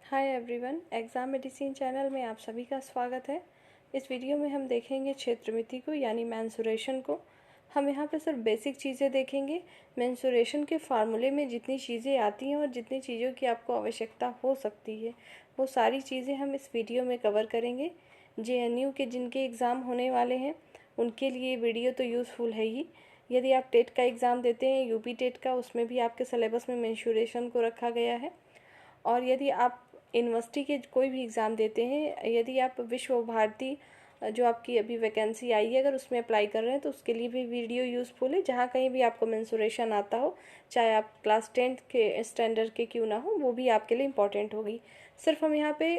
Hi everyone, exam medicine channel में आप सभी का स्वागत है। इस वीडियो में हम देखेंगे क्षेत्रमिति को यानी मेंसुरेशन को। हम यहाँ पे सिर्फ बेसिक चीज़ें देखेंगे। मेंसुरेशन के फार्मूले में जितनी चीज़ें आती हैं और जितनी चीज़ों की आपको आवश्यकता हो सकती है वो सारी चीज़ें हम इस वीडियो में कवर करेंगे। JNU के जिनके एग्ज़ाम होने वाले हैं उनके लिए वीडियो तो यूज़फुल है ही। यदि आप टेट का एग्ज़ाम देते हैं, यूपी टेट का, उसमें भी आपके सिलेबस में मेंसुरेशन को रखा गया है। और यदि आप यूनिवर्सिटी के कोई भी एग्ज़ाम देते हैं, यदि आप विश्व भारती जो आपकी अभी वैकेंसी आई है अगर उसमें अप्लाई कर रहे हैं तो उसके लिए भी वीडियो यूज़फुल है। जहाँ कहीं भी आपको मेंसुरेशन आता हो, चाहे आप क्लास 10th के स्टैंडर्ड के क्यों ना हो, वो भी आपके लिए इम्पॉर्टेंट होगी। सिर्फ हम यहाँ पे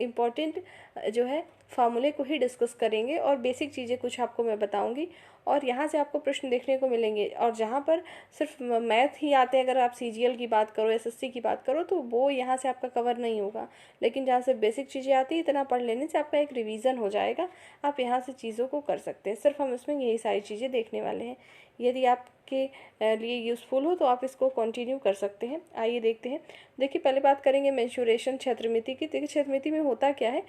इम्पॉर्टेंट जो है फार्मूले को ही डिस्कस करेंगे और बेसिक चीज़ें कुछ आपको मैं बताऊँगी और यहाँ से आपको प्रश्न देखने को मिलेंगे। और जहाँ पर सिर्फ मैथ ही आते हैं, अगर आप CGL की बात करो, SSC की बात करो, तो वो यहाँ से आपका कवर नहीं होगा। लेकिन जहाँ से बेसिक चीज़ें आती है, इतना पढ़ लेने से आपका एक रिवीजन हो जाएगा, आप यहाँ से चीज़ों को कर सकते हैं। सिर्फ हम इसमें यही सारी चीज़ें देखने वाले हैं। यदि आपके लिए यूज़फुल हो तो आप इसको कंटिन्यू कर सकते हैं। आइए देखते हैं। देखिए, पहले बात करेंगे मेंसुरेशन क्षेत्रमिति की। देखिए, क्षेत्रमिति में होता क्या है,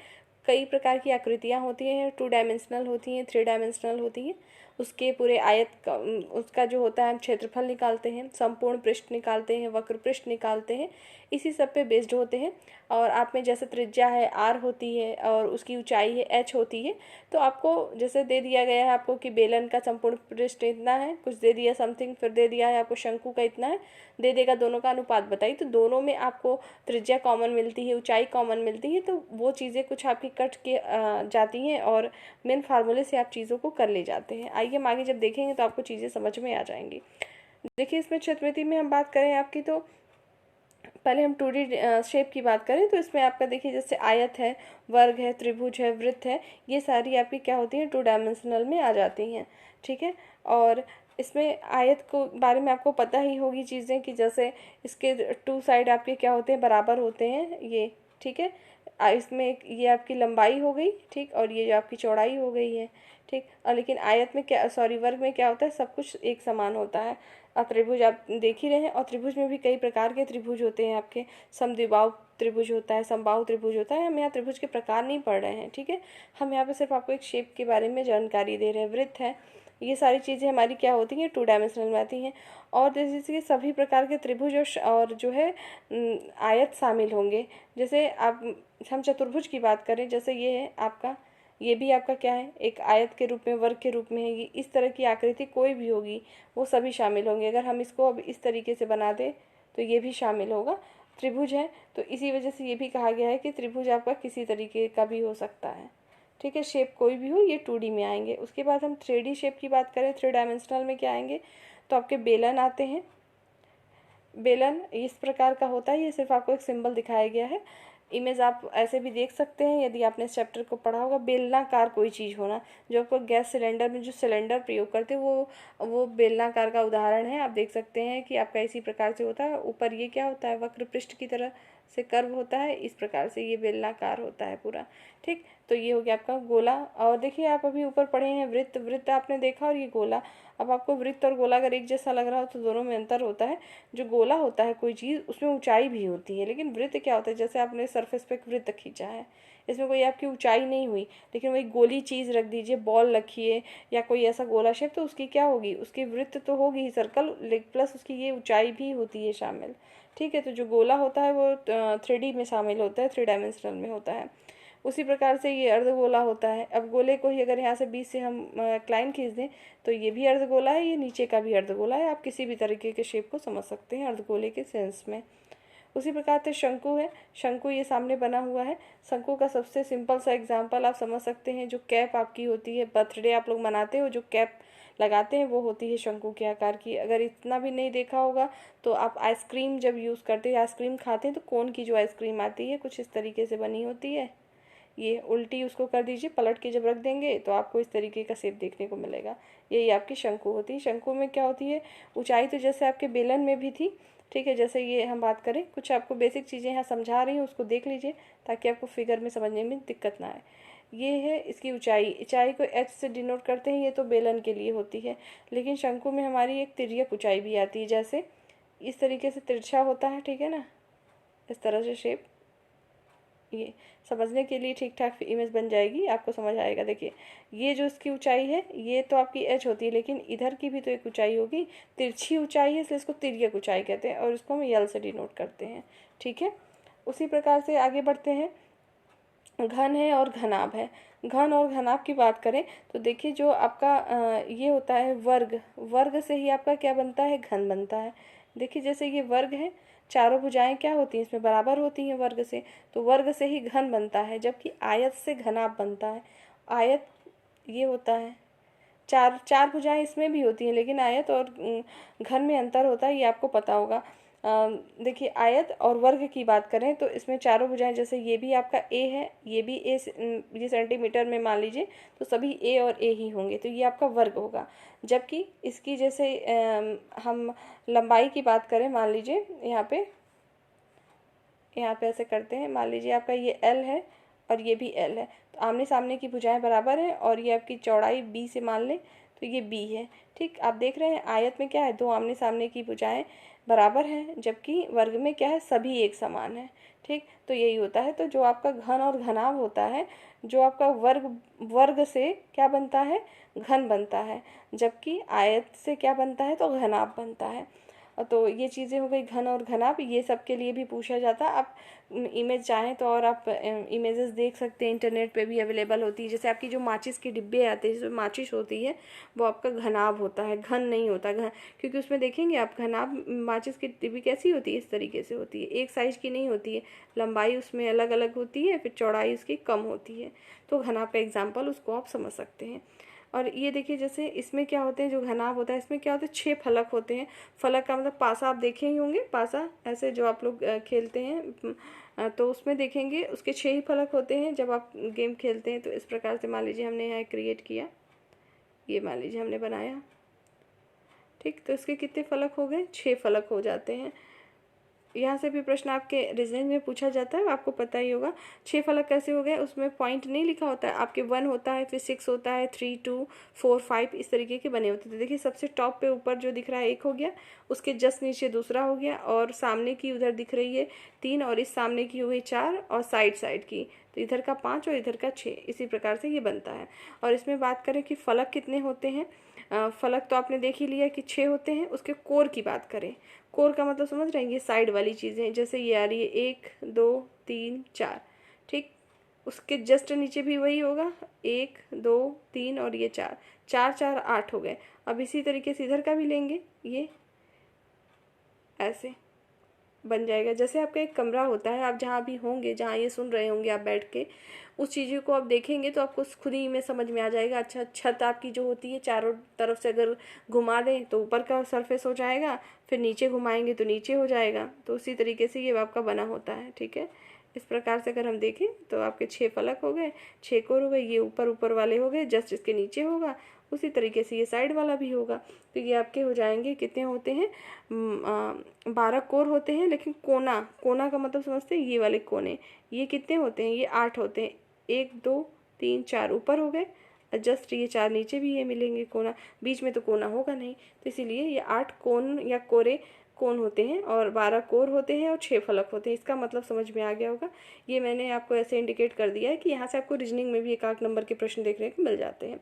कई प्रकार की आकृतियाँ होती हैं, 2 डायमेंशनल होती हैं, 3 डायमेंशनल होती हैं। उसके पूरे आयत का उसका जो होता है हम क्षेत्रफल निकालते हैं, संपूर्ण पृष्ठ निकालते हैं, वक्र पृष्ठ निकालते हैं, इसी सब पे बेस्ड होते हैं। और आप में जैसे त्रिज्या है R होती है और उसकी ऊंचाई है H होती है। तो आपको जैसे दे दिया गया है आपको कि बेलन का संपूर्ण पृष्ठ इतना है, कुछ दे दिया समथिंग, फिर दे दिया है आपको शंकु का इतना है, दे देगा दोनों का अनुपात बताइए, तो दोनों में आपको त्रिज्या कॉमन मिलती है, ऊंचाई कॉमन मिलती है, तो वो चीज़ें कुछ आपकी कट के जाती हैं और मेन फार्मूले से आप चीज़ों को कर ले जाते हैं। आइए हम आगे जब देखेंगे तो आपको चीज़ें समझ में आ जाएंगी। देखिए, इसमें क्षेत्रमिति में हम बात करें आपकी, तो पहले हम 2D शेप की बात करें तो इसमें आपका देखिए जैसे आयत है, वर्ग है, त्रिभुज है, वृत्त है, ये सारी आपकी क्या होती हैं, 2 डायमेंशनल में आ जाती हैं। ठीक है। और इसमें आयत को बारे में आपको पता ही होगी चीज़ें कि जैसे इसके 2 साइड आपके क्या होते हैं, बराबर होते हैं ये। ठीक है। इसमें ये आपकी लंबाई हो गई, ठीक, और ये जो आपकी चौड़ाई हो गई है। ठीक। और लेकिन आयत में क्या, सॉरी, वर्ग में क्या होता है, सब कुछ एक समान होता है। और त्रिभुज आप देख ही रहे हैं, और त्रिभुज में भी कई प्रकार के त्रिभुज होते हैं आपके। समद्विबाहु त्रिभुज होता है, समबाहु त्रिभुज होता है। हम यहाँ त्रिभुज के प्रकार नहीं पढ़ रहे हैं, ठीक है। हम यहाँ पे सिर्फ आपको एक शेप के बारे में जानकारी दे रहे हैं। वृत्त है, ये सारी चीज़ें हमारी क्या होती हैं, 2 डायमेंशनल में आती हैं। और जैसे कि सभी प्रकार के त्रिभुज और जो है आयत शामिल होंगे। जैसे आप हम चतुर्भुज की बात करें, जैसे ये है आपका, ये भी आपका क्या है, एक आयत के रूप में, वर्ग के रूप में है। ये इस तरह की आकृति कोई भी होगी वो सभी शामिल होंगे। अगर हम इसको अब इस तरीके से बना दें तो ये भी शामिल होगा। त्रिभुज है तो इसी वजह से ये भी कहा गया है कि त्रिभुज आपका किसी तरीके का भी हो सकता है। ठीक है, शेप कोई भी हो, ये 2D में आएंगे। उसके बाद हम 3D शेप की बात करें, 3 डायमेंशनल में क्या आएंगे, तो आपके बेलन आते हैं। बेलन इस प्रकार का होता है, ये सिर्फ आपको एक सिंबल दिखाया गया है। इमेज आप ऐसे भी देख सकते हैं यदि आपने इस चैप्टर को पढ़ा होगा। बेलनाकार कोई चीज़ होना, जो आपको गैस सिलेंडर में जो सिलेंडर प्रयोग करते हैं वो बेलनाकार का उदाहरण है। आप देख सकते हैं कि आपका इसी प्रकार से होता है। ऊपर ये क्या होता है, वक्र पृष्ठ की तरह से कर्व होता है, इस प्रकार से ये बेलनाकार होता है पूरा। ठीक, तो ये हो गया आपका गोला। और देखिए, आप अभी ऊपर पढ़े हैं वृत्त, वृत्त आपने देखा, और ये गोला। अब आपको वृत्त और गोला अगर एक जैसा लग रहा हो तो दोनों में अंतर होता है। जो गोला होता है कोई चीज़, उसमें ऊंचाई भी होती है, लेकिन वृत्त क्या होता है, जैसे आपने सरफेस पे एक वृत्त खींचा है, इसमें कोई आपकी ऊंचाई नहीं हुई, लेकिन वही गोली चीज़ रख दीजिए, बॉल रखिए या कोई ऐसा गोला शेप, तो उसकी क्या होगी, उसकी वृत्त तो होगी ही सर्कल, प्लस उसकी ये ऊंचाई भी होती है शामिल। ठीक है, तो जो गोला होता है वो 3D में शामिल होता है, 3 डायमेंशनल में होता है। उसी प्रकार से ये अर्धगोला होता है। अब गोले को ही अगर यहाँ से बीच से हम क्लाइन खींच दें तो ये भी अर्धगोला है, ये नीचे का भी अर्धगोला है। आप किसी भी तरीके के शेप को समझ सकते हैं अर्धगोले के सेंस में। उसी प्रकार से शंकु है, शंकु ये सामने बना हुआ है। शंकु का सबसे सिंपल सा एग्जांपल आप समझ सकते हैं, जो कैप आपकी होती है, बर्थडे आप लोग मनाते हो, जो कैप लगाते हैं वो होती है शंकु के आकार की। अगर इतना भी नहीं देखा होगा तो आप आइसक्रीम जब यूज़ करते हैं, आइसक्रीम खाते हैं, तो कोन की जो आइसक्रीम आती है कुछ इस तरीके से बनी होती है। ये उल्टी उसको कर दीजिए, पलट के जब रख देंगे तो आपको इस तरीके का शेप देखने को मिलेगा। यही आपकी शंकु होती है। शंकु में क्या होती है, ऊंचाई तो जैसे आपके बेलन में भी थी। ठीक है, जैसे ये हम बात करें, कुछ आपको बेसिक चीज़ें यहाँ समझा रही हूँ, उसको देख लीजिए ताकि आपको फिगर में समझने में दिक्कत ना आए। ये है इसकी ऊंचाई, ऊंचाई को H से डिनोट करते हैं, ये तो बेलन के लिए होती है। लेकिन शंकु में हमारी एक तिर्यक ऊंचाई भी आती है, जैसे इस तरीके से तिरछा होता है, ठीक है ना, इस तरह से शेप। ये समझने के लिए ठीक ठाक इमेज बन जाएगी, आपको समझ आएगा। देखिए ये जो इसकी ऊंचाई है ये तो आपकी एच होती है, लेकिन इधर की भी तो एक ऊंचाई होगी, तिरछी ऊंचाई है, इसलिए इसको तिर्यक ऊंचाई कहते हैं और इसको हम यल से डिनोट करते हैं। ठीक है, उसी प्रकार से आगे बढ़ते हैं। घन है और घनाभ है। घन और घनाभ की बात करें तो देखिए जो आपका ये होता है वर्ग, वर्ग से ही आपका क्या बनता है, घन बनता है। देखिए जैसे ये वर्ग है, चारों भुजाएं क्या होती हैं इसमें, बराबर होती हैं वर्ग से, तो वर्ग से ही घन बनता है, जबकि आयत से घनाभ बनता है। आयत ये होता है, चार चार भुजाएं इसमें भी होती हैं, लेकिन आयत और घन में अंतर होता है, ये आपको पता होगा। देखिए आयत और वर्ग की बात करें तो इसमें चारों भुजाएं, जैसे ये भी आपका ए है, ये भी ए, ये सेंटीमीटर में मान लीजिए तो सभी ए और ए ही होंगे, तो ये आपका वर्ग होगा। जबकि इसकी जैसे हम लंबाई की बात करें, मान लीजिए यहाँ पे ऐसे करते हैं, मान लीजिए आपका ये एल है और ये भी एल है, तो आमने सामने की भुजाएं बराबर हैं और ये आपकी चौड़ाई बी से मान लें तो ये बी है। ठीक, आप देख रहे हैं आयत में क्या है, दो आमने सामने की भुजाएं बराबर हैं, जबकि वर्ग में क्या है, सभी एक समान है। ठीक, तो यही होता है। तो जो आपका घन और घनाभ होता है, जो आपका वर्ग से क्या बनता है, घन बनता है, जबकि आयत से क्या बनता है, तो घनाभ बनता है। तो ये चीज़ें हो गई घन और घनाभ, ये सब के लिए भी पूछा जाता है। आप इमेज चाहें तो और आप इमेजेस देख सकते हैं, इंटरनेट पे भी अवेलेबल होती है। जैसे आपकी जो माचिस के डिब्बे आते हैं, जिसमें माचिस होती है, वो आपका घनाभ होता है, घन नहीं होता। घन क्योंकि उसमें देखेंगे आप, घनाभ माचिस की डिब्बी कैसी होती है, इस तरीके से होती है, एक साइज की नहीं होती है, लंबाई उसमें अलग अलग होती है, फिर चौड़ाई उसकी कम होती है। तो घनाभ का एग्जाम्पल उसको आप समझ सकते हैं। और ये देखिए जैसे इसमें क्या होते हैं, जो घनाभ होता है इसमें क्या होता है, 6 फलक होते हैं। फलक का मतलब पासा, आप देखे ही होंगे, पासा ऐसे जो आप लोग खेलते हैं, तो उसमें देखेंगे उसके 6 ही फलक होते हैं जब आप गेम खेलते हैं। तो इस प्रकार से मान लीजिए हमने यहाँ क्रिएट किया, ये मान लीजिए हमने बनाया। ठीक, तो इसके कितने फलक हो गए, 6 फलक हो जाते हैं। यहाँ से भी प्रश्न आपके रीजनिंग में पूछा जाता है, आपको पता ही होगा। 6 फलक कैसे हो गए, उसमें पॉइंट नहीं लिखा होता है, आपके 1 होता है, फिर 6 होता है, 3, 2, 4, 5 इस तरीके के बने होते थे। देखिए सबसे टॉप पे ऊपर जो दिख रहा है 1 हो गया, उसके जस्ट नीचे दूसरा हो गया, और सामने की उधर दिख रही है 3, और इस सामने की हो गई 4, और साइड की तो इधर का 5 और इधर का 6, इसी प्रकार से ये बनता है। और इसमें बात करें कि फलक कितने होते हैं, फलक तो आपने देख ही लिया कि 6 होते हैं। उसके कोर की बात करें, कोर का मतलब समझ रहे हैं, ये साइड वाली चीज़ें, जैसे ये आ रही है 1, 2, 3, 4। ठीक, उसके जस्ट नीचे भी वही होगा, 1, 2, 3 और ये 4, 4, 4, 8 हो गए। अब इसी तरीके से इधर का भी लेंगे, ये ऐसे बन जाएगा। जैसे आपका एक कमरा होता है, आप जहाँ भी होंगे, जहाँ ये सुन रहे होंगे आप बैठ के, उस चीज़ों को आप देखेंगे तो आपको खुद ही में समझ में आ जाएगा। अच्छा, छत आपकी जो होती है चारों तरफ से अगर घुमा दें तो ऊपर का सरफेस हो जाएगा, फिर नीचे घुमाएंगे तो नीचे हो जाएगा। तो उसी तरीके से ये आपका बना होता है। ठीक है, इस प्रकार से अगर हम देखें तो आपके 6 फलक हो गए, 6 कोर हो गए, ये ऊपर वाले हो गए, जस्ट इसके नीचे होगा, उसी तरीके से ये साइड वाला भी होगा। तो ये आपके हो जाएंगे, कितने होते हैं, 12 कोर होते हैं। लेकिन कोना का मतलब समझते हैं, ये वाले कोने, ये कितने होते हैं, ये 8 होते हैं। 1, 2, 3, 4 ऊपर हो गए, जस्ट ये 4 नीचे भी ये मिलेंगे कोना, बीच में तो कोना होगा नहीं, तो इसीलिए ये 8 कोन या कोन होते हैं, और 12 कोर होते हैं, और 6 फलक होते हैं। इसका मतलब समझ में आ गया होगा। ये मैंने आपको ऐसे इंडिकेट कर दिया है कि यहाँ से आपको रीजनिंग में भी 1 नंबर के प्रश्न देखने को मिल जाते हैं।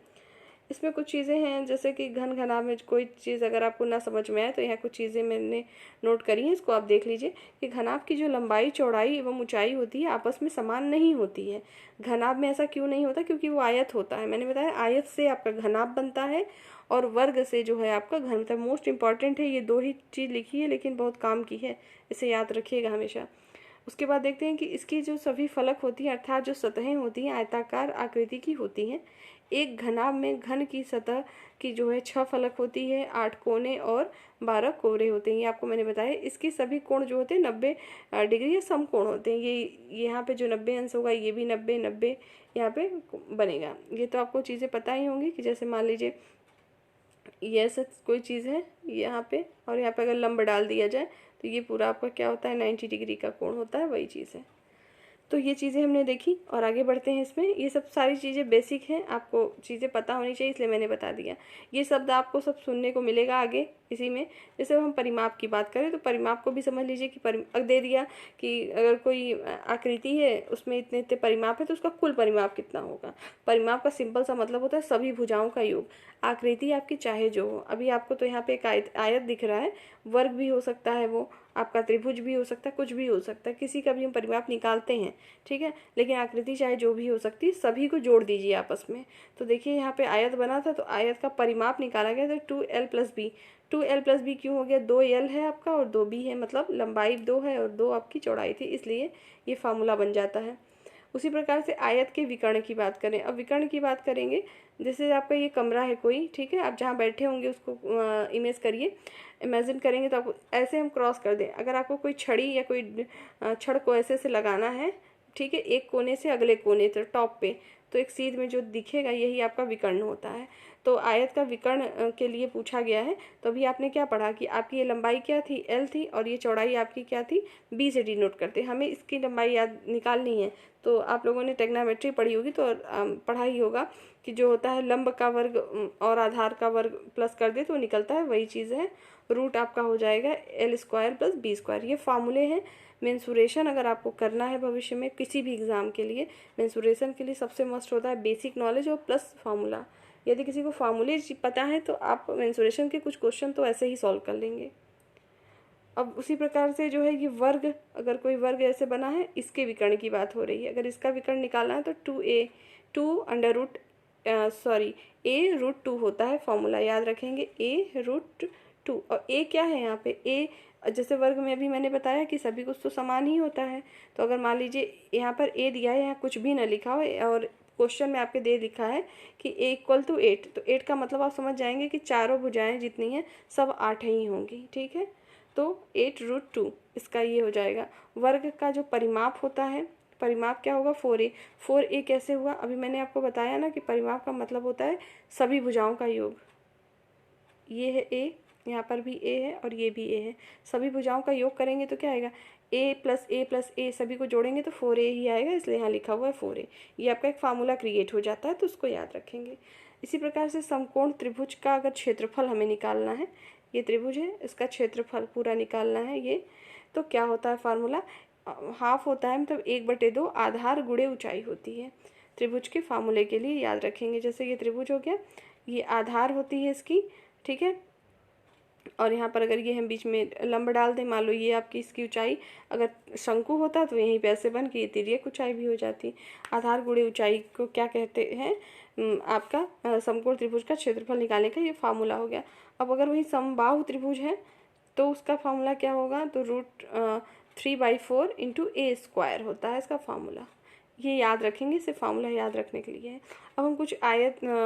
इसमें कुछ चीज़ें हैं, जैसे कि घन घनाभ में कोई चीज़ अगर आपको ना समझ में आए तो यहाँ कुछ चीज़ें मैंने नोट करी हैं, इसको आप देख लीजिए कि घनाभ की जो लंबाई, चौड़ाई एवं ऊंचाई होती है आपस में समान नहीं होती है। घनाभ में ऐसा क्यों नहीं होता, क्योंकि वो आयत होता है। मैंने बताया आयत से आपका घनाभ बनता है, और वर्ग से जो है आपका घन। मतलब मोस्ट इंपॉर्टेंट है, ये 2 ही चीज़ लिखी है लेकिन बहुत काम की है, इसे याद रखिएगा हमेशा। उसके बाद देखते हैं कि इसकी जो सभी फलक होती हैं, अर्थात जो सतहें होती हैं, आयताकार आकृति की होती हैं। एक घनाभ में घन की सतह की जो है 6 फलक होती है, 8 कोने और 12 कोरे होते हैं। ये आपको मैंने बताया। इसके सभी कोण जो होते हैं 90 डिग्री या समकोण होते हैं। ये यहाँ पे जो 90 अंश होगा, ये भी 90 यहाँ पे बनेगा। ये तो आपको चीज़ें पता ही होंगी कि जैसे मान लीजिए ये ऐसा कोई चीज़ है यहाँ पे, और यहाँ पे अगर लंब डाल दिया जाए तो ये पूरा आपका क्या होता है, 90 डिग्री का कोण होता है, वही चीज़ है। तो ये चीज़ें हमने देखी और आगे बढ़ते हैं इसमें। ये सब सारी चीज़ें बेसिक हैं, आपको चीज़ें पता होनी चाहिए इसलिए मैंने बता दिया। ये शब्द आपको सब सुनने को मिलेगा आगे इसी में। जैसे हम परिमाप की बात करें तो परिमाप को भी समझ लीजिए कि दे दिया कि अगर कोई आकृति है उसमें इतने इतने परिमाप है तो उसका कुल परिमाप कितना होगा। परिमाप का सिंपल सा मतलब होता है सभी भुजाओं का योग। आकृति आपकी चाहे जो हो, अभी आपको तो यहाँ पे एक आयत दिख रहा है, वर्ग भी हो सकता है, वो आपका त्रिभुज भी हो सकता है, कुछ भी हो सकता है, किसी का भी हम परिमाप निकालते हैं, ठीक है। लेकिन आकृति चाहे जो भी हो सकती है, सभी को जोड़ दीजिए आपस में। तो देखिए यहाँ पे आयत बना था तो आयत का परिमाप निकाला गया तो 2l+b। 2l+b क्यों हो गया? 2l है आपका और 2b है, मतलब लंबाई 2 है और 2 आपकी चौड़ाई थी, इसलिए ये फार्मूला बन जाता है। उसी प्रकार से आयत के विकर्ण की बात करें। अब विकर्ण की बात करेंगे, जैसे आपका ये कमरा है कोई, ठीक है, आप जहाँ बैठे होंगे उसको इमेज करिए, इमेजिन करेंगे तो आपको ऐसे हम क्रॉस कर दें। अगर आपको कोई छड़ी या कोई छड़ को ऐसे से लगाना है, ठीक है, एक कोने से अगले कोने तक टॉप पे, तो एक सीध में जो दिखेगा यही आपका विकर्ण होता है। तो आयत का विकर्ण के लिए पूछा गया है। तो अभी आपने क्या पढ़ा कि आपकी ये लंबाई क्या थी? l थी और ये चौड़ाई आपकी क्या थी? b से डिनोट करते। हमें इसकी लंबाई याद निकालनी है। तो आप लोगों ने ट्रिग्नोमेट्री पढ़ी होगी तो पढ़ा ही होगा कि जो होता है लंब का वर्ग और आधार का वर्ग प्लस कर दे तो निकलता है, वही चीज़ है। रूट आपका हो जाएगा l² + b²। ये फार्मूले हैं। मेंसुरेशन अगर आपको करना है भविष्य में किसी भी एग्ज़ाम के लिए, मेंसुरेशन के लिए सबसे मस्ट होता है बेसिक नॉलेज और प्लस फार्मूला। यदि किसी को फार्मूले पता है तो आप मेंसुरेशन के कुछ क्वेश्चन तो ऐसे ही सॉल्व कर लेंगे। अब उसी प्रकार से जो है ये वर्ग, अगर कोई वर्ग ऐसे बना है, इसके विकर्ण की बात हो रही है। अगर इसका विकर्ण निकालना है तो a√2 होता है, फॉर्मूला याद रखेंगे a√2। और a क्या है यहाँ पे? a जैसे वर्ग में अभी मैंने बताया कि सभी कुछ तो समान ही होता है। तो अगर मान लीजिए यहाँ पर a दिया है, यहाँ कुछ भी ना लिखा हो और क्वेश्चन में आपके दे लिखा है कि a = 8, तो 8 का मतलब आप समझ जाएंगे कि चारों भुजाएं जितनी हैं सब 8 ही होंगी, ठीक है। तो 8√2 इसका ये हो जाएगा। वर्ग का जो परिमाप होता है, परिमाप क्या होगा? 4a। 4a कैसे हुआ? अभी मैंने आपको बताया ना कि परिमाप का मतलब होता है सभी भुजाओं का योग। ये है a, यहाँ पर भी a है और ये भी a है। सभी भुजाओं का योग करेंगे तो क्या आएगा? a+a+a सभी को जोड़ेंगे तो 4a ही आएगा, इसलिए यहाँ लिखा हुआ है 4a। ये आपका एक फार्मूला क्रिएट हो जाता है, तो उसको याद रखेंगे। इसी प्रकार से समकोण त्रिभुज का अगर क्षेत्रफल हमें निकालना है, ये त्रिभुज है, इसका क्षेत्रफल पूरा निकालना है ये, तो क्या होता है फार्मूला? हाफ होता है, मतलब 1/2 आधार गुणे ऊंचाई होती है। त्रिभुज के फार्मूले के लिए याद रखेंगे। जैसे ये त्रिभुज हो गया, ये आधार होती है इसकी, ठीक है। और यहाँ पर अगर ये हम बीच में लंब डाल दें, मान लो ये आपकी इसकी ऊंचाई, अगर शंकु होता तो यहीं पे ऐसे बन के ये तिर्यक ऊंचाई भी हो जाती। आधार गुणे ऊंचाई को क्या कहते हैं? आपका समकोण त्रिभुज का क्षेत्रफल निकालने का ये फार्मूला हो गया। अब अगर वही समबाहु त्रिभुज है तो उसका फार्मूला क्या होगा? तो √3/4 × a² होता है इसका फार्मूला। ये याद रखेंगे, इसे फार्मूला याद रखने के लिए है। अब हम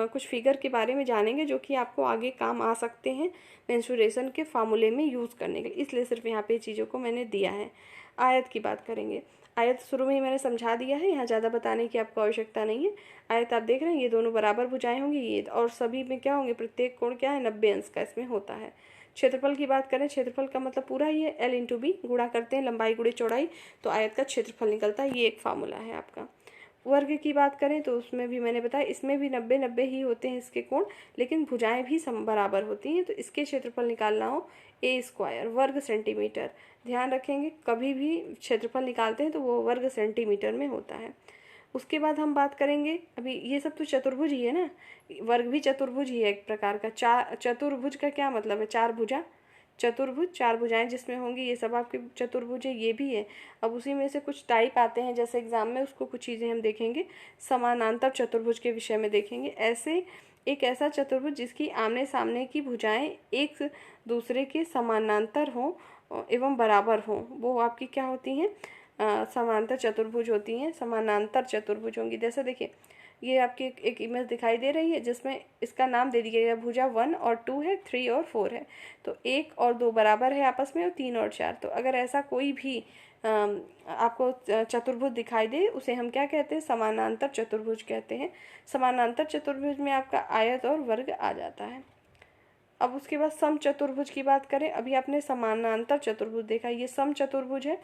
कुछ फिगर के बारे में जानेंगे जो कि आपको आगे काम आ सकते हैं मेंसुरेशन के फार्मूले में यूज़ करने के लिए, इसलिए सिर्फ यहाँ पे चीज़ों को मैंने दिया है। आयत की बात करेंगे। आयत शुरू में ही मैंने समझा दिया है, यहाँ ज़्यादा बताने की आपको आवश्यकता नहीं है। आयत आप देख रहे हैं, ये दोनों बराबर भुजाएं होंगी, ये और सभी में क्या होंगे? प्रत्येक कोण क्या है? 90 अंश का इसमें होता है। क्षेत्रफल की बात करें, क्षेत्रफल का मतलब पूरा ही है, l × b, गुणा करते हैं लंबाई गुणे चौड़ाई, तो आयत का क्षेत्रफल निकलता है। ये एक फार्मूला है आपका। वर्ग की बात करें तो उसमें भी मैंने बताया, इसमें भी 90-90 ही होते हैं इसके कोण, लेकिन भुजाएं भी बराबर होती हैं। तो इसके क्षेत्रफल निकालना हो a² वर्ग सेंटीमीटर। ध्यान रखेंगे कभी भी क्षेत्रफल निकालते हैं तो वो वर्ग सेंटीमीटर में होता है। उसके बाद हम बात करेंगे, अभी ये सब तो चतुर्भुज ही है ना, वर्ग भी चतुर्भुज ही है एक प्रकार का। चतुर्भुज का क्या मतलब है? 4 भुजा। चतुर्भुज 4 भुजाएं जिसमें होंगी, ये सब आपके चतुर्भुज है, ये भी है। अब उसी में से कुछ टाइप आते हैं जैसे एग्जाम में, उसको कुछ चीज़ें हम देखेंगे। समानांतर चतुर्भुज के विषय में देखेंगे। एक ऐसा चतुर्भुज जिसकी आमने सामने की भुजाएं एक दूसरे के समानांतर हों एवं बराबर हों, वो आपकी क्या होती हैं? समांतर चतुर्भुज होती हैं, समानांतर चतुर्भुज होंगी। जैसे देखिए, ये आपकी एक इमेज दिखाई दे रही है जिसमें इसका नाम दे दिया गया, भुजा 1 और 2 है, 3 और 4 है। तो 1 और 2 बराबर है आपस में, और 3 और 4। तो अगर ऐसा कोई भी आपको चतुर्भुज दिखाई दे, उसे हम क्या कहते हैं? समानांतर चतुर्भुज कहते हैं। समानांतर चतुर्भुज में आपका आयत और वर्ग आ जाता है। अब उसके बाद सम चतुर्भुज की बात करें। अभी आपने समानांतर चतुर्भुज देखा, ये सम चतुर्भुज है।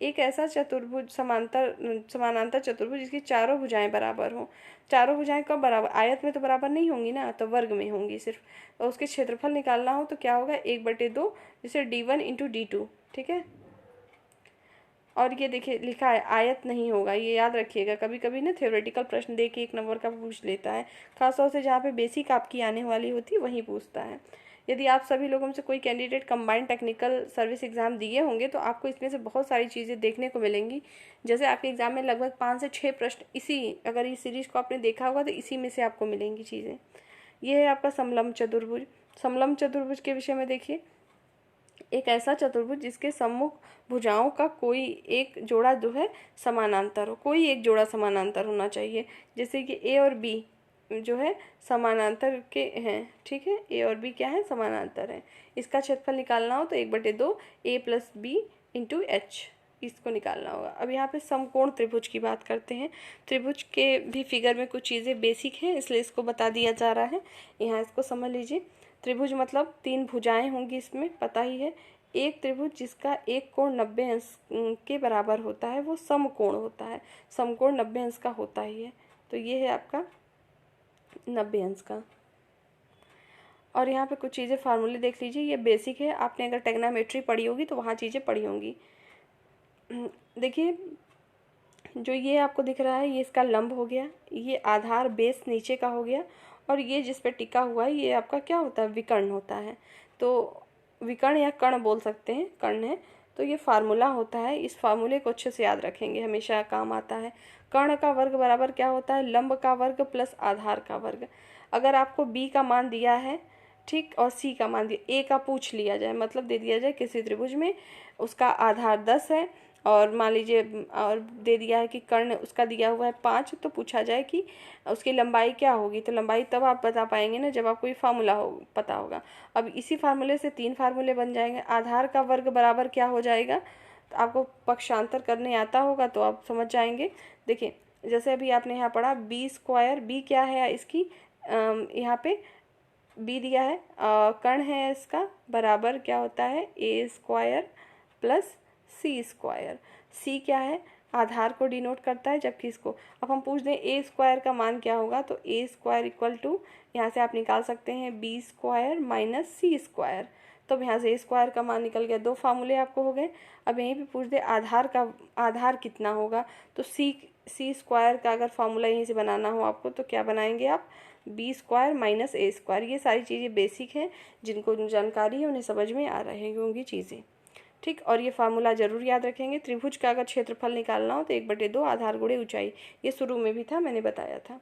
एक ऐसा चतुर्भुज समानांतर चतुर्भुज जिसकी चारों भुजाएं बराबर हों। चारों भुजाएं कब बराबर? आयत में तो बराबर नहीं होंगी ना, तो वर्ग में होंगी सिर्फ। और उसके क्षेत्रफल निकालना हो तो क्या होगा, 1/2, जैसे D1 × D2, ठीक है। और ये देखिए लिखा है आयत नहीं होगा, ये याद रखिएगा। कभी कभी ना थ्योरेटिकल प्रश्न दे के 1 नंबर का पूछ लेता है, खासतौर से जहाँ पे बेसिक आपकी आने वाली होती है वहीं पूछता है। यदि आप सभी लोगों में से कोई candidate combined technical service exam दिए होंगे तो आपको इसमें से बहुत सारी चीज़ें देखने को मिलेंगी। जैसे आपके एग्जाम में लगभग 5 से 6 प्रश्न इसी, अगर इस सीरीज को आपने देखा होगा तो इसी में से आपको मिलेंगी चीज़ें। ये है आपका समलंब चतुर्भुज। समलंब चतुर्भुज के विषय में देखिए, एक ऐसा चतुर्भुज जिसके सम्मुख भुजाओं का कोई एक जोड़ा जो है समानांतर हो, कोई एक जोड़ा समानांतर होना चाहिए। जैसे कि ए और बी जो है समानांतर के हैं, ठीक है। ए और बी क्या है, समानांतर है। इसका क्षेत्रफल निकालना हो तो 1/2 A + B × H, इसको निकालना होगा। अब यहाँ पे समकोण त्रिभुज की बात करते हैं। त्रिभुज के भी फिगर में कुछ चीज़ें बेसिक हैं, इसलिए इसको बता दिया जा रहा है। यहाँ इसको समझ लीजिए। त्रिभुज मतलब 3 भुजाएं होंगी, इसमें पता ही है। एक त्रिभुज जिसका एक कोण 90 अंश के बराबर होता है वो समकोण होता है। समकोण 90 अंश का होता ही है, तो ये है आपका 90 अंश का। और यहाँ पे कुछ चीज़ें फार्मूले देख लीजिए, ये बेसिक है। आपने अगर ट्रिग्नोमेट्री पढ़ी होगी तो वहाँ चीज़ें पढ़ी होंगी। देखिए जो ये आपको दिख रहा है ये इसका लंब हो गया, ये आधार बेस नीचे का हो गया, और ये जिस पे टिका हुआ है ये आपका क्या होता है, विकर्ण होता है। तो विकर्ण या कर्ण बोल सकते हैं, कर्ण है। तो ये फार्मूला होता है, इस फार्मूले को अच्छे से याद रखेंगे, हमेशा काम आता है। कर्ण का वर्ग बराबर क्या होता है, लंब का वर्ग प्लस आधार का वर्ग। अगर आपको बी का मान दिया है, ठीक, और सी का मान दिया, ए का पूछ लिया जाए, मतलब दे दिया जाए किसी त्रिभुज में उसका आधार 10 है, और मान लीजिए और दे दिया है कि कर्ण उसका दिया हुआ है 5, तो पूछा जाए कि उसकी लंबाई क्या होगी, तो लंबाई तब आप बता पाएंगे ना जब आपको ये फार्मूला हो पता होगा। अब इसी फार्मूले से 3 फार्मूले बन जाएंगे। आधार का वर्ग बराबर क्या हो जाएगा, तो आपको पक्षांतर करने आता होगा तो आप समझ जाएंगे। देखिए जैसे अभी आपने यहाँ पढ़ा B², बी क्या है इसकी, यहाँ पे बी दिया है, कर्ण है इसका, बराबर क्या होता है A² + C²। सी क्या है, आधार को डिनोट करता है, जबकि इसको अब हम पूछ दें A² का मान क्या होगा, तो A² = यहाँ से आप निकाल सकते हैं B² - C²। तो अब यहाँ से A² का मान निकल गया, 2 फार्मूले आपको हो गए। अब यहीं पे पूछ दे आधार कितना होगा, तो C² का अगर फार्मूला यहीं से बनाना हो आपको तो क्या बनाएंगे आप, B² - A²। ये सारी चीज़ें बेसिक हैं, जिनको जानकारी है उन्हें समझ में आ रही होंगी चीज़ें, ठीक। और ये फार्मूला जरूर याद रखेंगे। त्रिभुज का अगर क्षेत्रफल निकालना हो तो 1/2 आधार गुणे ऊंचाई, ये शुरू में भी था, मैंने बताया था।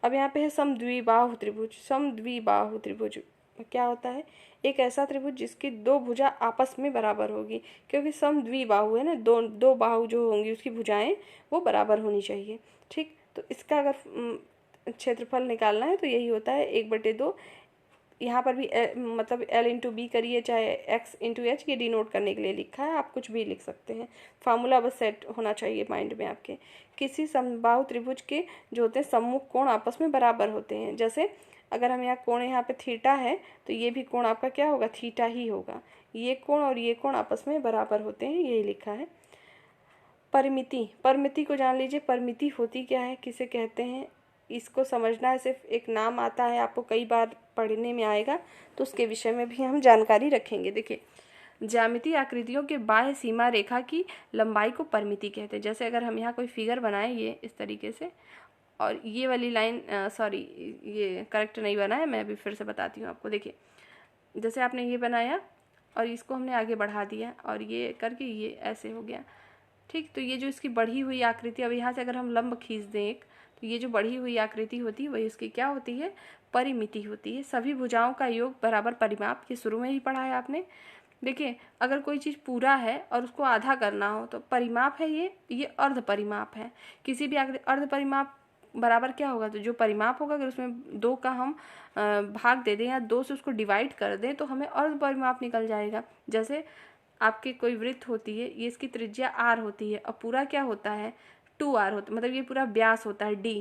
अब यहाँ पे है समद्विबाहु त्रिभुज। समद्विबाहु त्रिभुज क्या होता है, एक ऐसा त्रिभुज जिसकी 2 भुजा आपस में बराबर होगी, क्योंकि समद्विबाहु है ना, दो बाहु जो होंगी उसकी भुजाएं वो बराबर होनी चाहिए, ठीक। तो इसका अगर क्षेत्रफल निकालना है तो यही होता है 1/2। यहाँ पर भी मतलब L × B करिए, चाहे X × H, ये डिनोट करने के लिए लिखा है, आप कुछ भी लिख सकते हैं। फार्मूला बस सेट होना चाहिए माइंड में आपके। किसी समबाहु त्रिभुज के जो होते हैं सम्मुख कोण आपस में बराबर होते हैं। जैसे अगर हम यहाँ कोण यहाँ पे थीटा है तो ये भी कोण आपका क्या होगा, थीटा ही होगा। ये कोण और ये कोण आपस में बराबर होते हैं, यही लिखा है। परिमिति, परिमिति को जान लीजिए। परिमिति होती क्या है, किसे कहते हैं, इसको समझना है, सिर्फ एक नाम आता है, आपको कई बार पढ़ने में आएगा, तो उसके विषय में भी हम जानकारी रखेंगे। देखिए ज्यामितीय आकृतियों के बाह्य सीमा रेखा की लंबाई को परिमिति कहते हैं। जैसे अगर हम यहाँ कोई फिगर बनाएं ये इस तरीके से, और ये वाली लाइन सॉरी ये करेक्ट नहीं बना है, मैं अभी फिर से बताती हूँ आपको। देखिए जैसे आपने ये बनाया और इसको हमने आगे बढ़ा दिया और ये करके ये ऐसे हो गया, ठीक। तो ये जो इसकी बढ़ी हुई आकृति, अब यहाँ से अगर हम लंब खींच दें एक, तो ये जो बढ़ी हुई आकृति होती है वही उसकी क्या होती है, परिमिति होती है। सभी भुजाओं का योग बराबर परिमाप, ये शुरू में ही पढ़ा है आपने। देखिए अगर कोई चीज़ पूरा है और उसको आधा करना हो तो परिमाप है ये अर्ध परिमाप है। किसी भी अर्ध परिमाप बराबर क्या होगा, तो जो परिमाप होगा अगर उसमें 2 का हम भाग दे दें या 2 से उसको डिवाइड कर दें तो हमें अर्ध परिमाप निकल जाएगा। जैसे आपके कोई वृत्त होती है, ये इसकी त्रिज्या r होती है और पूरा क्या होता है 2r होता है, मतलब ये पूरा व्यास होता है d,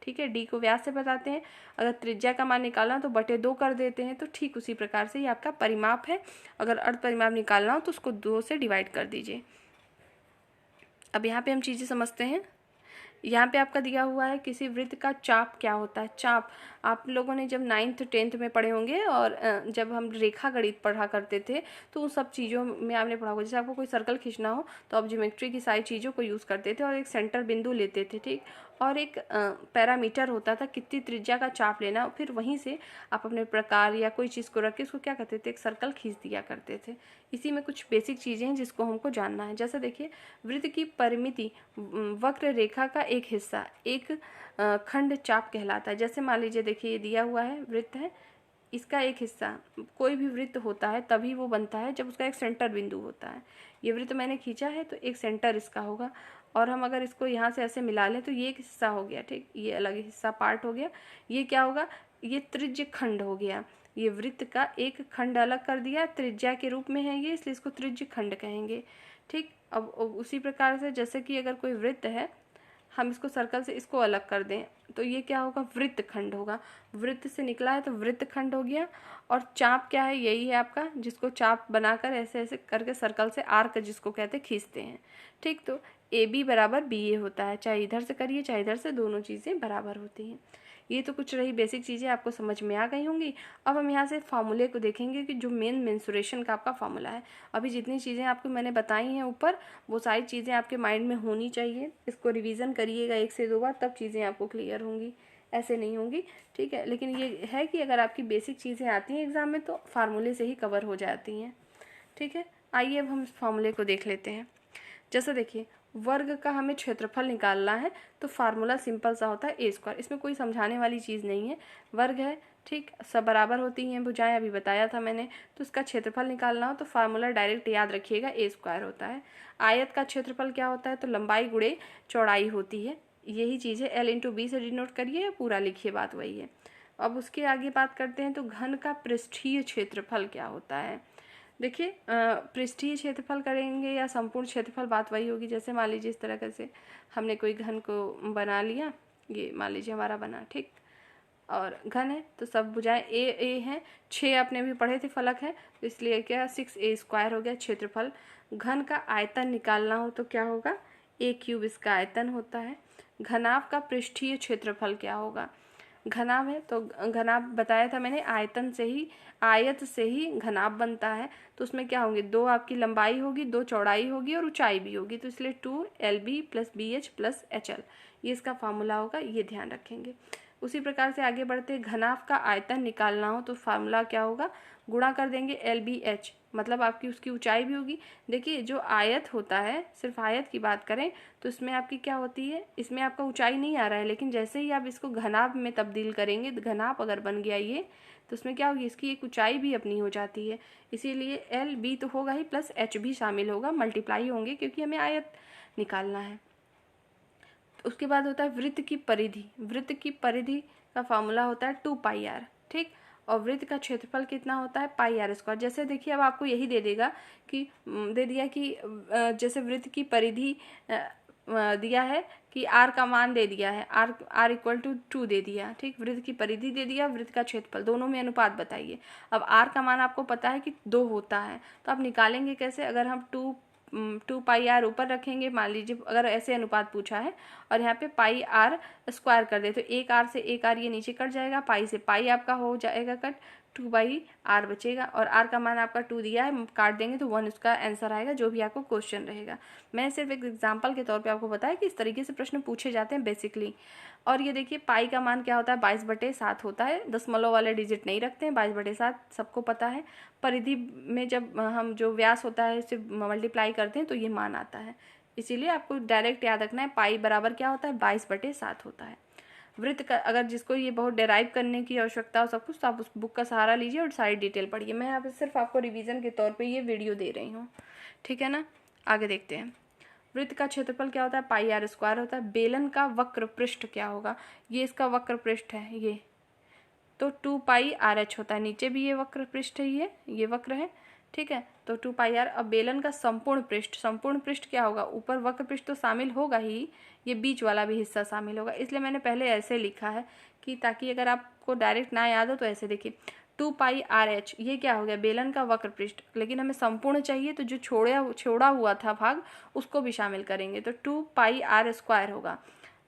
ठीक। ठीक है। डी को व्यास से बताते हैं। अगर त्रिज्या का मान निकालना तो बटे 2 कर देते हैं। तो ठीक उसी प्रकार से ये आपका परिमाप है। अगर अर्ध परिमाप निकालना हो तो उसको 2 से डिवाइड कर दीजिए। अब यहाँ पे हम चीज़ें समझते हैं। यहाँ पे आपका दिया हुआ है किसी वृत्त का चाप क्या होता है। चाप आप लोगों ने जब 9th 10th में पढ़े होंगे, और जब हम रेखा गणित पढ़ा करते थे तो उन सब चीज़ों में आपने पढ़ा होगा। जैसे आपको कोई सर्कल खींचना हो तो आप ज्योमेट्री की सारी चीज़ों को यूज़ करते थे और एक सेंटर बिंदु लेते थे, ठीक। और एक पैरामीटर होता था कितनी त्रिज्या का चाप लेना, फिर वहीं से आप अपने प्रकार या कोई चीज़ को रख के उसको क्या करते थे, एक सर्कल खींच दिया करते थे। इसी में कुछ बेसिक चीज़ें हैं जिसको हमको जानना है। जैसे देखिए, वृत्त की परिमिति वक्र रेखा का एक हिस्सा एक खंड चाप कहलाता है। जैसे मान लीजिए, देखिए ये दिया हुआ है वृत्त है, इसका एक हिस्सा, कोई भी वृत्त होता है तभी वो बनता है जब उसका एक सेंटर बिंदु होता है। ये वृत्त मैंने खींचा है तो एक सेंटर इसका होगा, और हम अगर इसको यहाँ से ऐसे मिला लें तो ये एक हिस्सा हो गया, ठीक। ये अलग हिस्सा पार्ट हो गया। ये क्या होगा, ये त्रिज्य खंड हो गया। ये वृत्त का एक खंड अलग कर दिया, त्रिज्या के रूप में है ये, इसलिए इसको त्रिज्य खंड कहेंगे, ठीक। अब उसी प्रकार से जैसे कि अगर कोई वृत्त है, हम इसको सर्कल से इसको अलग कर दें तो ये क्या होगा, वृत्त खंड होगा। वृत्त से निकला है तो वृत्त खंड हो गया। और चाप क्या है, यही है आपका, जिसको चाप बनाकर ऐसे ऐसे करके सर्कल से आर्क जिसको कहते हैं खींचते हैं, ठीक। तो ए बी बराबर बी ए होता है, चाहे इधर से करिए चाहे इधर से, दोनों चीज़ें बराबर होती हैं। ये तो कुछ रही बेसिक चीज़ें, आपको समझ में आ गई होंगी। अब हम यहाँ से फार्मूले को देखेंगे कि जो मेन मेंसुरेशन का आपका फार्मूला है। अभी जितनी चीज़ें आपको मैंने बताई हैं ऊपर, वो सारी चीज़ें आपके माइंड में होनी चाहिए। इसको रिवीजन करिएगा 1 से 2 बार, तब चीज़ें आपको क्लियर होंगी, ऐसे नहीं होंगी, ठीक है। लेकिन ये है कि अगर आपकी बेसिक चीज़ें आती हैं एग्जाम में तो फार्मूले से ही कवर हो जाती हैं, ठीक है। आइए अब हम इस फार्मूले को देख लेते हैं। जैसे देखिए, वर्ग का हमें क्षेत्रफल निकालना है तो फार्मूला सिंपल सा होता है ए स्क्वायर। इसमें कोई समझाने वाली चीज़ नहीं है, वर्ग है, ठीक। सब बराबर होती हैं भुजाएं, अभी बताया था मैंने। तो इसका क्षेत्रफल निकालना हो तो फार्मूला डायरेक्ट याद रखिएगा, ए स्क्वायर होता है। आयत का क्षेत्रफल क्या होता है, तो लंबाई गुणे चौड़ाई होती है। यही चीज़ है, एल इंटू बी से डिनोट करिए या पूरा लिखिए, बात वही है। अब उसके आगे बात करते हैं तो घन का पृष्ठीय क्षेत्रफल क्या होता है। देखिए, पृष्ठीय क्षेत्रफल करेंगे या संपूर्ण क्षेत्रफल, बात वही होगी। जैसे मान लीजिए इस तरह से हमने कोई घन को बना लिया, ये मान लीजिए हमारा बना, ठीक। और घन है तो सब भुजाएं ए हैं। 6 आपने भी पढ़े थे फलक है, तो इसलिए क्या 6a स्क्वायर हो गया क्षेत्रफल। घन का आयतन निकालना हो तो क्या होगा, a क्यूब इसका आयतन होता है। घनाभ का पृष्ठीय क्षेत्रफल क्या होगा, घनाभ है तो घनाभ बताया था मैंने, आयतन से ही, आयत से ही घनाभ बनता है। तो उसमें क्या होंगे, 2 आपकी लंबाई होगी, 2 चौड़ाई होगी और ऊंचाई भी होगी, तो इसलिए 2lb + bh + hL, ये इसका फार्मूला होगा, ये ध्यान रखेंगे। उसी प्रकार से आगे बढ़ते हैं, घनाभ का आयतन निकालना हो तो फार्मूला क्या होगा, गुणा कर देंगे lbh, मतलब आपकी उसकी ऊंचाई भी होगी। देखिए, जो आयत होता है, सिर्फ आयत की बात करें तो इसमें आपकी क्या होती है, इसमें आपका ऊंचाई नहीं आ रहा है, लेकिन जैसे ही आप इसको घनाभ में तब्दील करेंगे, घनाभ अगर बन गया ये, तो उसमें क्या होगी, इसकी एक ऊंचाई भी अपनी हो जाती है। इसीलिए एल बी तो होगा ही, प्लस एच भी शामिल होगा, मल्टीप्लाई होंगे क्योंकि हमें आयत निकालना है। उसके बाद होता है वृत्त की परिधि। वृत्त की परिधि का फार्मूला होता है 2πr, ठीक। और वृत्त का क्षेत्रफल कितना होता है, πr²। जैसे देखिए, अब आपको यही दे देगा कि दे दिया कि जैसे वृत्त की परिधि दिया है कि r का मान दे दिया है, r = 2 दे दिया, ठीक। वृत्त की परिधि दे दिया, वृत्त का क्षेत्रफल, दोनों में अनुपात बताइए। अब r का मान आपको पता है कि 2 होता है, तो आप निकालेंगे कैसे, अगर हम 2πr ऊपर रखेंगे, मान लीजिए अगर ऐसे अनुपात पूछा है और यहाँ पे πr² कर दे तो एक r से एक r ये नीचे कट जाएगा, पाई से पाई आपका हो जाएगा कट, 2/r बचेगा, और r का मान आपका 2 दिया है, काट देंगे तो 1 उसका आंसर आएगा, जो भी आपको क्वेश्चन रहेगा। मैंने सिर्फ एक एग्जाम्पल के तौर पे आपको बताया कि इस तरीके से प्रश्न पूछे जाते हैं बेसिकली। और ये देखिए, पाई का मान क्या होता है, 22/7 होता है, दशमलव वाले डिजिट नहीं रखते हैं, 22/7 सबको पता है। परिधि में जब हम जो व्यास होता है उसे मल्टीप्लाई करते हैं तो ये मान आता है, इसीलिए आपको डायरेक्ट याद रखना है, पाई बराबर क्या होता है, 22/7 होता है। वृत्त का अगर जिसको ये बहुत डेराइव करने की आवश्यकता हो सब कुछ, तो आप उस बुक का सहारा लीजिए और सारी डिटेल पढ़िए। मैं यहाँ पे सिर्फ आपको रिवीजन के तौर पे ये वीडियो दे रही हूँ, ठीक है ना। आगे देखते हैं, वृत्त का क्षेत्रफल क्या होता है, πr² होता है। बेलन का वक्र पृष्ठ क्या होगा, ये इसका वक्र पृष्ठ है, ये तो 2πrh होता है। नीचे भी ये वक्र पृष्ठ है, ये वक्र है, ठीक है। तो 2 पाई आर। अब बेलन का संपूर्ण पृष्ठ क्या होगा, ऊपर वक्र पृष्ठ तो शामिल होगा ही, ये बीच वाला भी हिस्सा शामिल होगा, इसलिए मैंने पहले ऐसे लिखा है कि ताकि अगर आपको डायरेक्ट ना याद हो तो ऐसे देखिए 2 पाई आर एच, ये क्या हो गया, बेलन का वक्र पृष्ठ, लेकिन हमें संपूर्ण चाहिए तो जो छोड़ा हुआ था भाग उसको भी शामिल करेंगे, तो 2 पाई आर स्क्वायर होगा।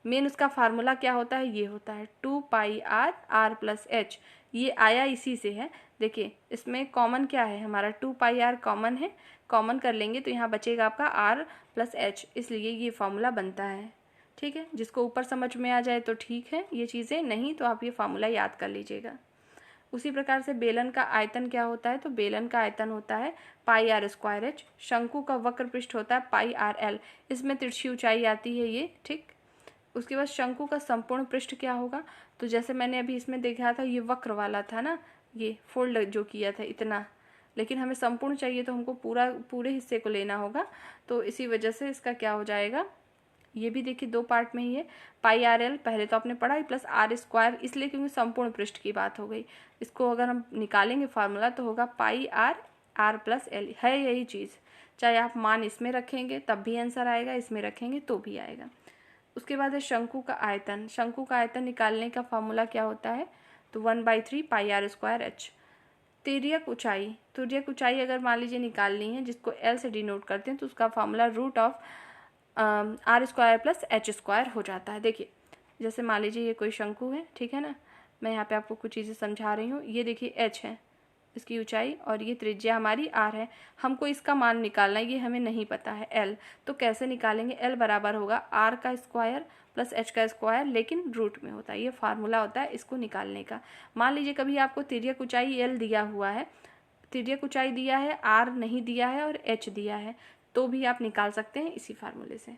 मेन उसका फार्मूला क्या होता है, ये होता है 2 पाई आर आर प्लस एच, ये आया इसी से है। देखिए इसमें कॉमन क्या है हमारा, 2 पाई आर कॉमन है, कॉमन कर लेंगे तो यहाँ बचेगा आपका आर प्लस एच, इसलिए ये फार्मूला बनता है। ठीक है, जिसको ऊपर समझ में आ जाए तो ठीक है ये चीज़ें, नहीं तो आप ये फार्मूला याद कर लीजिएगा। उसी प्रकार से बेलन का आयतन क्या होता है, तो बेलन का आयतन होता है पाई आर स्क्वायर एच। शंकु का वक्र पृष्ठ होता है पाई आर एल, इसमें तिरछी ऊंचाई आती है ये, ठीक। उसके बाद शंकु का संपूर्ण पृष्ठ क्या होगा, तो जैसे मैंने अभी इसमें देखा था ये वक्र वाला था ना, ये फोल्ड जो किया था इतना, लेकिन हमें संपूर्ण चाहिए तो हमको पूरे हिस्से को लेना होगा, तो इसी वजह से इसका क्या हो जाएगा, ये भी देखिए 2 पार्ट में ही है, पाई आर एल पहले तो आपने पढ़ा ही, प्लस आर स्क्वायर, इसलिए क्योंकि संपूर्ण पृष्ठ की बात हो गई। इसको अगर हम निकालेंगे फार्मूला तो होगा पाई आर आर प्लस एल, है यही चीज़, चाहे आप मान इसमें रखेंगे तब भी आंसर आएगा, इसमें रखेंगे तो भी आएगा। उसके बाद है शंकु का आयतन। शंकु का आयतन निकालने का फार्मूला क्या होता है, तो 1/3 पाई आर स्क्वायर एच। तिर्यक ऊंचाई अगर मान लीजिए निकालनी है, जिसको एल से डिनोट करते हैं, तो उसका formula root of R square plus H square हो जाता है। देखिए जैसे मान लीजिए ये कोई शंकु है, ठीक है ना, मैं यहाँ पे आपको कुछ चीज़ें समझा रही हूँ। ये देखिए एच है इसकी ऊंचाई, और ये त्रिज्या हमारी आर है, हमको इसका मान निकालना है, ये हमें नहीं पता है एल, तो कैसे निकालेंगे, एल बराबर होगा आर का स्क्वायर प्लस एच का स्क्वायर, लेकिन रूट में होता है, ये फार्मूला होता है इसको निकालने का। मान लीजिए कभी आपको तिर्यक ऊंचाई एल दिया हुआ है, तिर्यक ऊंचाई दिया है, आर नहीं दिया है और एच दिया है, तो भी आप निकाल सकते हैं इसी फार्मूले से।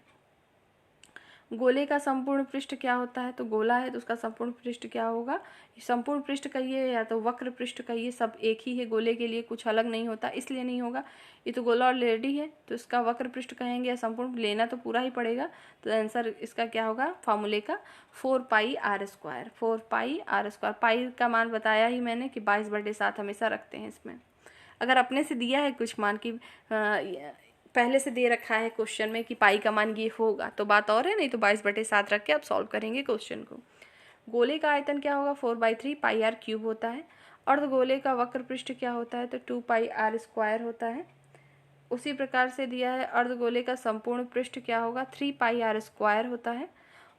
गोले का संपूर्ण पृष्ठ क्या होता है, तो गोला है तो उसका संपूर्ण पृष्ठ क्या होगा, संपूर्ण पृष्ठ कहिए या तो वक्र पृष्ठ कहिए, सब एक ही है गोले के लिए, कुछ अलग नहीं होता, इसलिए नहीं होगा। ये तो गोला ऑलरेडी है तो इसका वक्र पृष्ठ कहेंगे या संपूर्ण, लेना तो पूरा ही पड़ेगा, तो आंसर इसका क्या होगा फार्मूले का 4 pi r square. 4 pi r square, pi का मान बताया ही मैंने कि 22/7 हमेशा रखते हैं इसमें। अगर अपने से दिया है कुछ मान की पहले से दे रखा है क्वेश्चन में कि पाई का मान ये होगा तो बात और है, नहीं तो 22/7 रख के आप सॉल्व करेंगे क्वेश्चन को। गोले का आयतन क्या होगा, 4/3 पाई आर क्यूब होता है। अर्धगोले का वक्र पृष्ठ क्या होता है, तो 2 पाई आर स्क्वायर होता है। उसी प्रकार से दिया है अर्धगोले का संपूर्ण पृष्ठ क्या होगा, 3 पाई आर स्क्वायर होता है।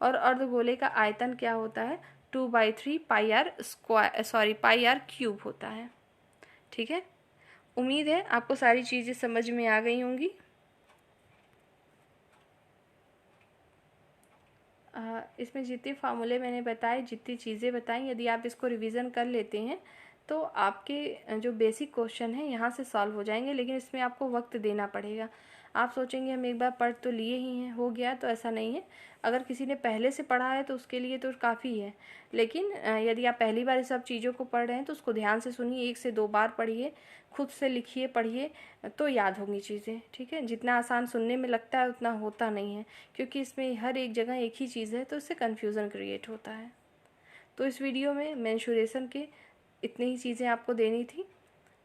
और अर्धगोले का आयतन क्या होता है, 2/3 pi r square pi r cube होता है। ठीक है, उम्मीद है आपको सारी चीज़ें समझ में आ गई होंगी। इसमें जितने फार्मूले मैंने बताए, जितनी चीज़ें बताई, यदि आप इसको रिवीजन कर लेते हैं तो आपके जो बेसिक क्वेश्चन हैं यहाँ से सॉल्व हो जाएंगे, लेकिन इसमें आपको वक्त देना पड़ेगा। आप सोचेंगे हम एक बार पढ़ तो लिए ही हैं, हो गया, तो ऐसा नहीं है। अगर किसी ने पहले से पढ़ा है तो उसके लिए तो काफ़ी है, लेकिन यदि आप पहली बार इस सब चीज़ों को पढ़ रहे हैं तो उसको ध्यान से सुनिए, 1 से 2 बार पढ़िए, खुद से लिखिए पढ़िए, तो याद होंगी चीज़ें। ठीक है, जितना आसान सुनने में लगता है उतना होता नहीं है, क्योंकि इसमें हर एक जगह एक ही चीज़ है, तो इससे कन्फ्यूज़न क्रिएट होता है। तो इस वीडियो में मेंस्ट्रुएशन के इतनी ही चीज़ें आपको देनी थी।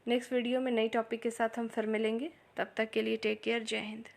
नेक्स्ट वीडियो में नई टॉपिक के साथ हम फिर मिलेंगे, तब तक के लिए टेक केयर, जय हिंद।